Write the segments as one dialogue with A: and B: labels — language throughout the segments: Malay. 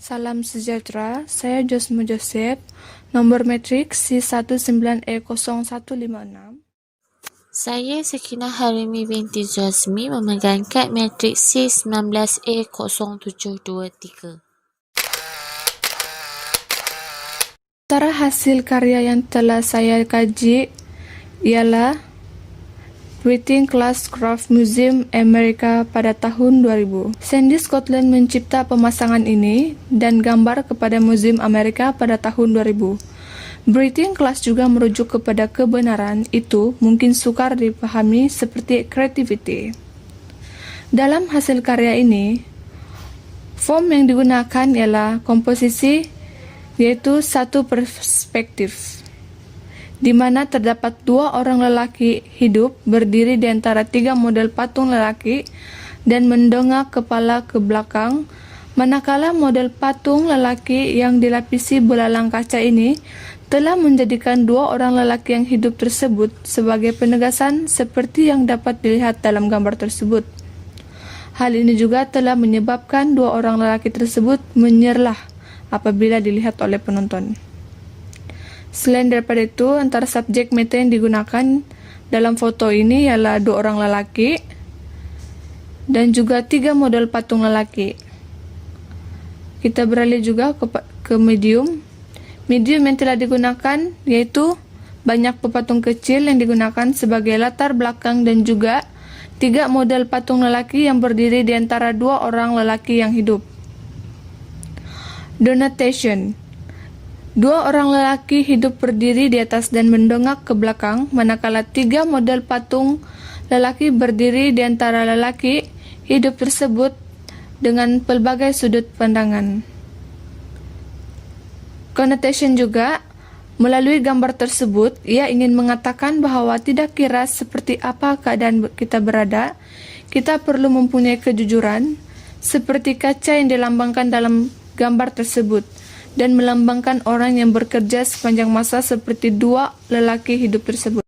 A: Salam sejahtera, saya Josmo Joseph, nomor metrik C19E0156.
B: Saya Sekinah Harimi binti Jazmi memegang kad matrik C19A0723.
A: Antara hasil karya yang telah saya kaji ialah Writing Class Craft Museum Amerika pada tahun 2000. Sandy Scotland mencipta pemasangan ini dan gambar kepada Museum Amerika pada tahun 2000. Breathing Class juga merujuk kepada kebenaran itu mungkin sukar dipahami seperti creativity. Dalam hasil karya ini, form yang digunakan ialah komposisi, yaitu satu perspektif, di mana terdapat dua orang lelaki hidup berdiri di antara tiga model patung lelaki dan mendongak kepala ke belakang, manakala model patung lelaki yang dilapisi belalang kaca ini telah menjadikan dua orang lelaki yang hidup tersebut sebagai penegasan seperti yang dapat dilihat dalam gambar tersebut. Hal ini juga telah menyebabkan dua orang lelaki tersebut menyerlah apabila dilihat oleh penonton. Selain daripada itu, antara subjek matter yang digunakan dalam foto ini ialah dua orang lelaki dan juga tiga model patung lelaki. Kita beralih juga ke medium. Medium yang telah digunakan yaitu banyak pepatung kecil yang digunakan sebagai latar belakang dan juga tiga model patung lelaki yang berdiri di antara dua orang lelaki yang hidup. Denotation. Dua orang lelaki hidup berdiri di atas dan mendongak ke belakang, manakala tiga model patung lelaki berdiri di antara lelaki hidup tersebut dengan pelbagai sudut pandangan. Connotation juga, melalui gambar tersebut, ia ingin mengatakan bahwa tidak kira seperti apa keadaan kita berada, kita perlu mempunyai kejujuran, seperti kaca yang dilambangkan dalam gambar tersebut, dan melambangkan orang yang bekerja sepanjang masa seperti dua lelaki hidup tersebut.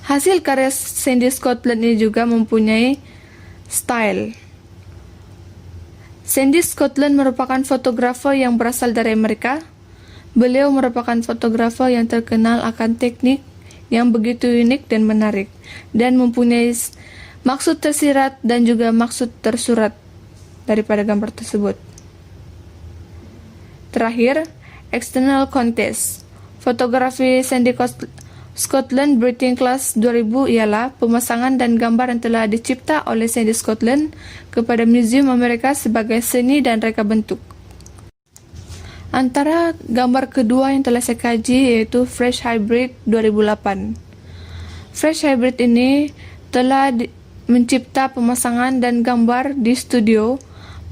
A: Hasil karya Sandy Scotland ini juga mempunyai style. Sandy Scotland merupakan fotografer yang berasal dari Amerika. Beliau merupakan fotografer yang terkenal akan teknik yang begitu unik dan menarik, dan mempunyai maksud tersirat dan juga maksud tersurat daripada gambar tersebut. Terakhir, external context. Fotografi Sandy Scotland Breathing Class 2000 ialah pemasangan dan gambar yang telah dicipta oleh Sandy Scotland kepada Museum Amerika sebagai seni dan reka bentuk. Antara gambar kedua yang telah saya kaji yaitu Fresh Hybrid 2008. Fresh Hybrid ini telah mencipta pemasangan dan gambar di studio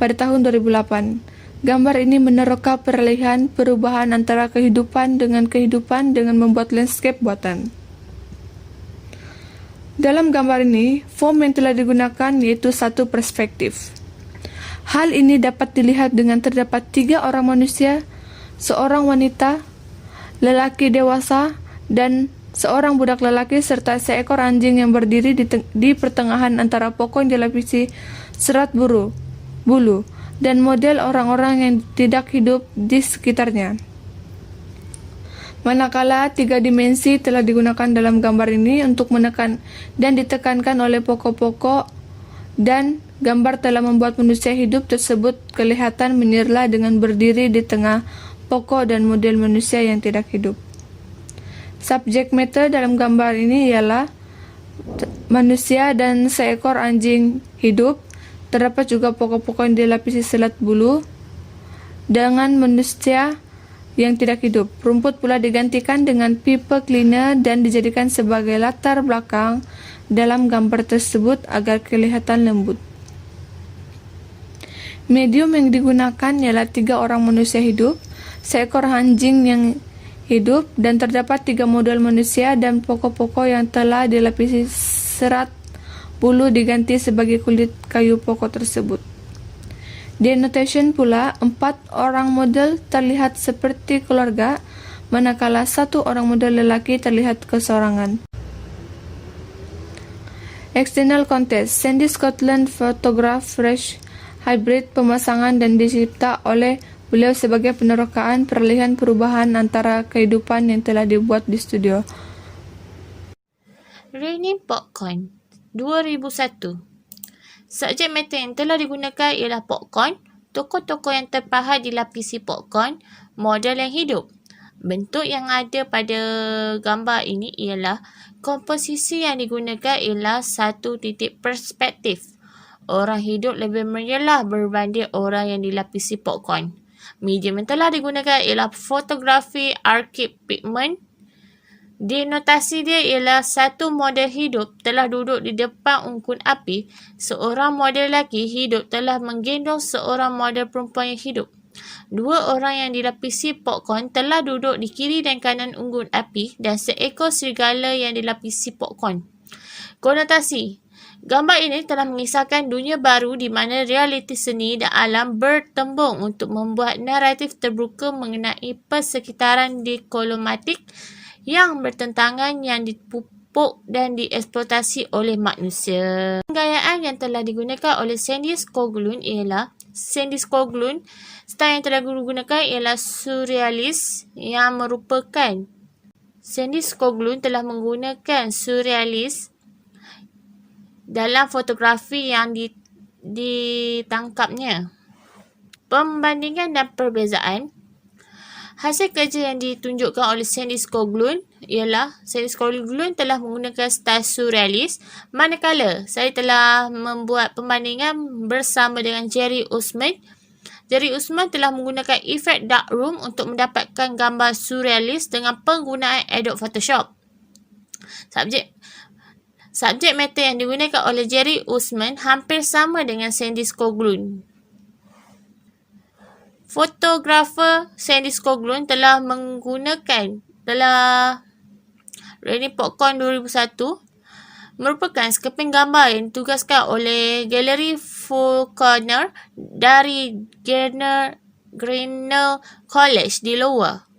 A: pada tahun 2008. Gambar ini meneroka peralihan perubahan antara kehidupan dengan membuat landscape buatan. Dalam gambar ini, form yang telah digunakan yaitu satu perspektif. Hal ini dapat dilihat dengan terdapat tiga orang manusia, seorang wanita, lelaki dewasa, dan seorang budak lelaki serta seekor anjing yang berdiri di pertengahan antara pokok yang dilapisi serat bulu, dan model orang-orang yang tidak hidup di sekitarnya. Manakala tiga dimensi telah digunakan dalam gambar ini untuk menekan dan ditekankan oleh pokok-pokok, dan gambar telah membuat manusia hidup tersebut kelihatan menyerlah dengan berdiri di tengah pokok dan model manusia yang tidak hidup. Subjek matter dalam gambar ini ialah manusia dan seekor anjing hidup. Terdapat juga pokok-pokok yang dilapisi selat bulu dengan manusia yang tidak hidup. Rumput pula digantikan dengan people cleaner dan dijadikan sebagai latar belakang dalam gambar tersebut agar kelihatan lembut. Medium yang digunakan ialah tiga orang manusia hidup, seekor anjing yang hidup, dan terdapat tiga model manusia dan pokok-pokok yang telah dilapisi serat bulu diganti sebagai kulit kayu pokok tersebut. Di annotation pula, 4 orang model terlihat seperti keluarga, manakala satu orang model lelaki terlihat kesorangan. External context. Sandy Scotland Photograph Fresh Hybrid pemasangan dan dicipta oleh beliau sebagai penerokaan peralihan perubahan antara kehidupan yang telah dibuat di studio.
B: Raining Popcorn 2001. Subjek matter yang telah digunakan ialah popcorn, tokoh-tokoh yang terpahat dilapisi popcorn, model yang hidup. Bentuk yang ada pada gambar ini ialah komposisi yang digunakan ialah satu titik perspektif. Orang hidup lebih menyelah berbanding orang yang dilapisi popcorn. Medium yang telah digunakan ialah fotografi archive pigment. Denotasi dia ialah satu model hidup telah duduk di depan unggun api. Seorang model lelaki hidup telah menggendong seorang model perempuan yang hidup. Dua orang yang dilapisi popcorn telah duduk di kiri dan kanan unggun api dan seekor serigala yang dilapisi popcorn. Konotasi. Gambar ini telah mengisahkan dunia baru di mana realiti seni dan alam bertembung untuk membuat naratif terbuka mengenai persekitaran dikolomatik yang bertentangan yang dipupuk dan dieksploitasi oleh manusia. Penggayaan yang telah digunakan oleh Sandy Skoglund ialah style yang telah digunakan ialah surrealis yang merupakan Sandy Skoglund telah menggunakan surrealis dalam fotografi yang ditangkapnya. Pembandingan dan perbezaan. Hasil kerja yang ditunjukkan oleh Sandy Skoglund ialah Sandy Skoglund telah menggunakan style surrealis, manakala saya telah membuat pembandingan bersama dengan Jerry Usman. Jerry Usman telah menggunakan efek darkroom untuk mendapatkan gambar surrealis dengan penggunaan Adobe Photoshop. Subjek matter yang digunakan oleh Jerry Usman hampir sama dengan Sandy Skoglund. Fotografer Sandy Skoglund telah Raining Popcorn 2001 merupakan sekeping gambar yang ditugaskan oleh Galeri Faulkner dari Grinnell College di Iowa.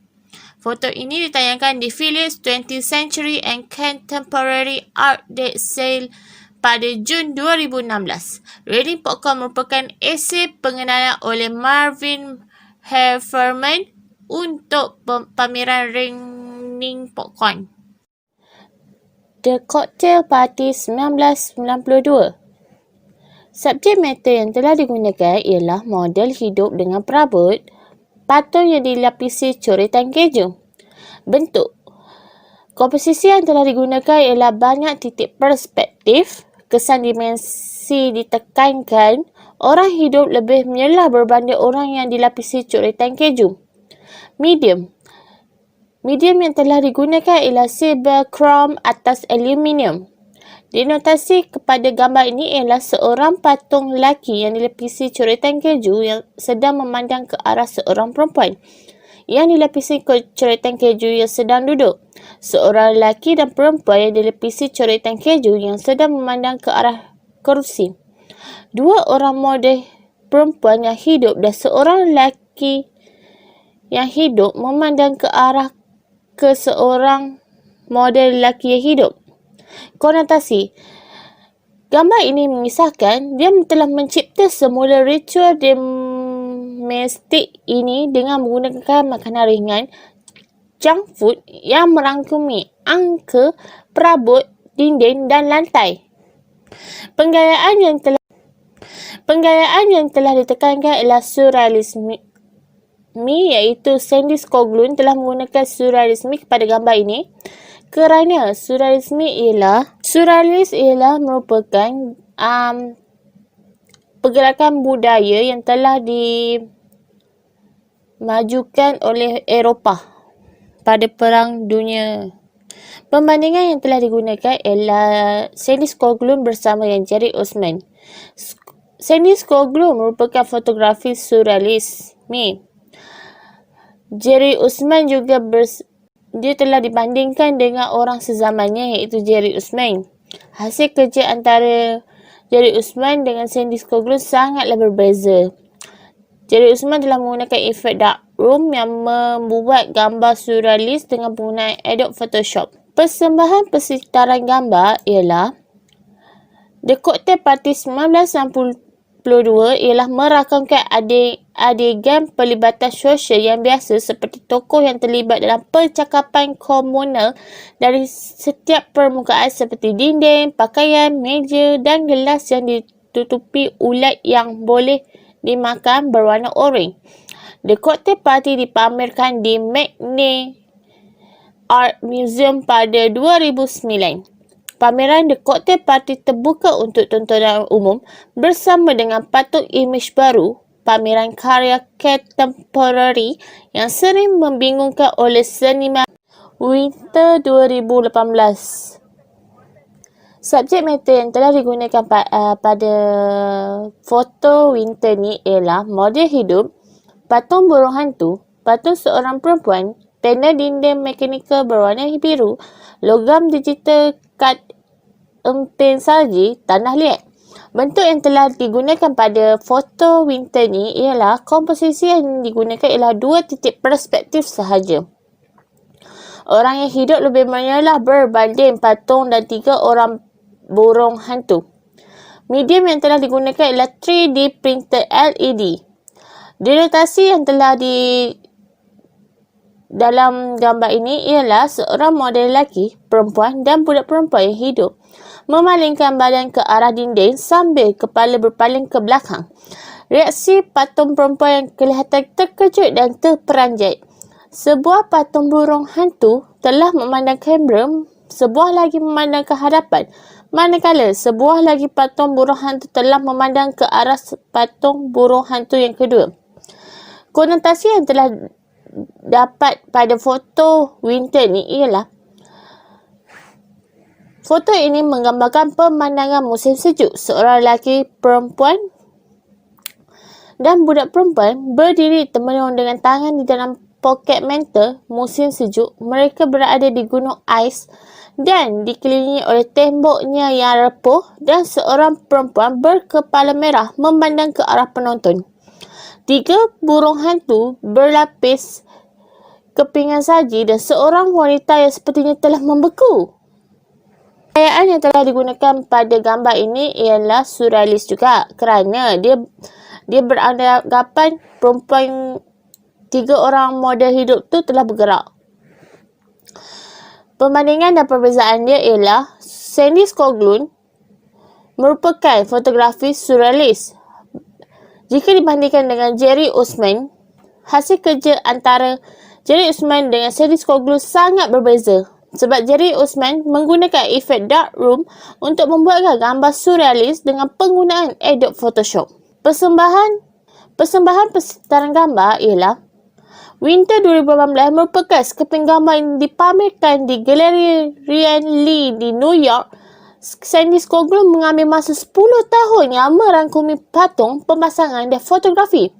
B: Foto ini ditayangkan di Phillips 20th Century and Contemporary Art Dead Sale pada Jun 2016. Raining Popcorn merupakan esei pengenalan oleh Marvin Heffernan untuk pameran Raining Popcorn. The Cocktail Party 1992. Subjek matter yang telah digunakan ialah model hidup dengan perabot patung yang dilapisi coretan keju. Bentuk. Komposisi yang telah digunakan ialah banyak titik perspektif. Kesan dimensi ditekankan, orang hidup lebih menyelah berbanding orang yang dilapisi coretan keju. Medium yang telah digunakan ialah silver chrome atas aluminium. Denotasi kepada gambar ini ialah seorang patung lelaki yang dilapisi coretan keju yang sedang memandang ke arah seorang perempuan yang dilapisi coretan keju yang sedang duduk. Seorang lelaki dan perempuan yang dilapisi coretan keju yang sedang memandang ke arah kerusi. Dua orang model perempuan yang hidup dan seorang lelaki yang hidup memandang ke arah ke seorang model lelaki yang hidup. Konotasi. Gambar ini mengisahkan dia telah mencipta semula ritual domestik ini dengan menggunakan makanan ringan, junk food yang merangkumi angka, perabot, dinding dan lantai. Penggayaan yang telah ditekankan ialah surrealisme, iaitu Sandy Skoglund telah menggunakan surrealisme pada gambar ini kerana surrealis ialah merupakan pergerakan budaya yang telah dimajukan oleh Eropah pada Perang Dunia. Pembandingan yang telah digunakan ialah Sandy Skoglund bersama dengan Jerry Usman. Sandy Skoglund merupakan fotografi surrealisme. Jerry Usman juga dia telah dibandingkan dengan orang sezamannya iaitu Jerry Usman. Hasil kerja antara Jerry Usman dengan Sandy Skoglund sangatlah berbeza. Jerry Usman telah menggunakan efek darkroom yang membuat gambar surrealis dengan penggunaan Adobe Photoshop. Persembahan persekitaran gambar ialah The Cocktail Party 1992 ialah merakamkan adegan pelibatan sosial yang biasa seperti tokoh yang terlibat dalam percakapan komunal dari setiap permukaan seperti dinding, pakaian, meja dan gelas yang ditutupi ulat yang boleh dimakan berwarna oranye. The Cocktail Party dipamerkan di McNay Art Museum pada 2009. Pameran The Cocktail Party terbuka untuk tontonan umum bersama dengan patung imej baru, pameran karya kontemporari yang sering membingungkan oleh seniman Winter 2018. Subjek matter yang telah digunakan pada foto Winter ni ialah model hidup, patung burung hantu, patung seorang perempuan, panel dinding mekanikal berwarna biru, logam digital kad empin salji, tanah liat. Bentuk yang telah digunakan pada foto Winter ni ialah komposisi yang digunakan ialah 2 titik perspektif sahaja. Orang yang hidup lebih menyalah berbanding patung dan 3 orang burung hantu. Medium yang telah digunakan ialah 3D printed LED. Dinotasi yang telah dalam gambar ini ialah seorang model lelaki, perempuan dan budak perempuan yang hidup memalingkan badan ke arah dinding sambil kepala berpaling ke belakang. Reaksi patung perempuan yang kelihatan terkejut dan terperanjat. Sebuah patung burung hantu telah memandang kamera, sebuah lagi memandang ke hadapan. Manakala sebuah lagi patung burung hantu telah memandang ke arah patung burung hantu yang kedua. Konotasi yang telah dapat pada foto Winter ni ialah foto ini menggambarkan pemandangan musim sejuk. Seorang lelaki, perempuan dan budak perempuan berdiri termenung dengan tangan di dalam poket mantel musim sejuk. Mereka berada di gunung ais dan dikelilingi oleh temboknya yang rapuh dan seorang perempuan berkepala merah memandang ke arah penonton. 3 burung hantu berlapis kepingan salji dan seorang wanita yang sepertinya telah membeku. Gayaan yang telah digunakan pada gambar ini ialah surrealis juga kerana dia beranggapan perempuan 3 orang model hidup tu telah bergerak. Perbandingan dan perbezaan dia ialah Sandy Skoglund merupakan fotografi surrealis. Jika dibandingkan dengan Jerry Osman, hasil kerja antara Jerry Osman dengan Sandy Skoglund sangat berbeza. Sebab Jerry Osman menggunakan efek dark room untuk membuatkan gambar surrealis dengan penggunaan Adobe Photoshop. Persembahan persekitaran gambar ialah Winter 2018 merupakan sekeping gambar yang dipamerkan di Galeri Ryan Lee di New York. Sandy Skoglund mengambil masa 10 tahun yang merangkumi patung, pemasangan dan fotografi.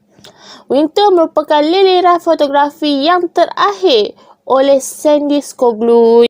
B: Winter merupakan liliran fotografi yang terakhir oleh Sandy Skoglund.